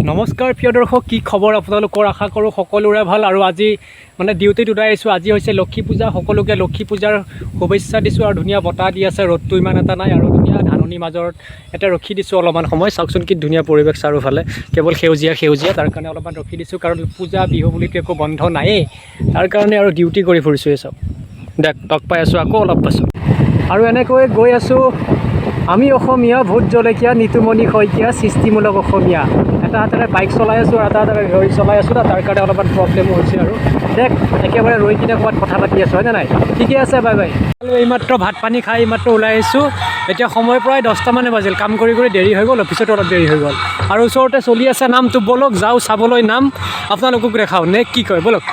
নমস্কাৰ প্ৰিয় দৰ্শক, কি খবৰ আপোনালোকৰ? আশা কৰোঁ সকলোৰে ভাল। আৰু আজি মানে ডিউটিত ওলাই আহিছোঁ। আজি হৈছে লক্ষী পূজা। সকলোকে লক্ষী পূজাৰ শুভেচ্ছা দিছোঁ। আৰু ধুনীয়া বতাহ দি আছে, ৰ'দটো ইমান এটা নাই। আৰু ধুনীয়া ধাননিৰ মাজত এটা ৰখি দিছোঁ অলপমান সময়। চাওকচোন কি ধুনীয়া পৰিৱেশ চাৰিওফালে, কেৱল সেউজীয়া সেউজীয়া। তাৰ কাৰণে অলপমান ৰখি দিছোঁ, কাৰণ পূজা বিহু বুলিতো একো বন্ধ নায়েই। তাৰ কাৰণে আৰু ডিউটি কৰি ফুৰিছোঁ। এই চাওক, দেখ লগ পাই আছোঁ আকৌ অলপ পাছত। আৰু এনেকৈ গৈ আছোঁ। আমি অসমীয়া, ভোট জলকীয়া, নিতুমণি শইকীয়া, সৃষ্টিমূলক অসমীয়া। এটা হাতেৰে বাইক চলাই আছোঁ আৰু এটা হাতেৰে ৰৈ চলাই আছোঁ না, তাৰ কাৰণে অলপমান প্ৰব্লেমো হৈছে। আৰু দেখ একেবাৰে ৰৈ কিনে ক'ৰবাত কথা পাতি আছোঁ, হয়নে নাই? ঠিকে আছে, বাই বাই। এইমাত্ৰ ভাত পানী খাই এইমাত্ৰ ওলাই আহিছোঁ। এতিয়া সময় প্ৰায় 10টামানে বাজিল। কাম কৰি কৰি দেৰি হৈ গ'ল, অফিচতো অলপ দেৰি হৈ গ'ল। আৰু ওচৰতে চলি আছে নামটো, ব'লক যাওঁ চাবলৈ নাম, আপোনালোকক দেখাওঁ নে কি কয়, ব'লক।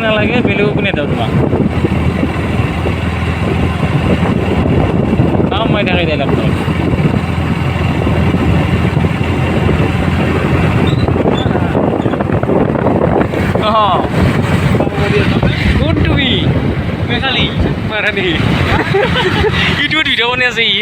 নালাগে বেলেগো কোনে দিওঁ তোমাক মই থাকি দিলাম তোমাক কোনটো মেঘালী মাৰাণী ইউটিউবত ভিডিঅ' বনাই আছে ই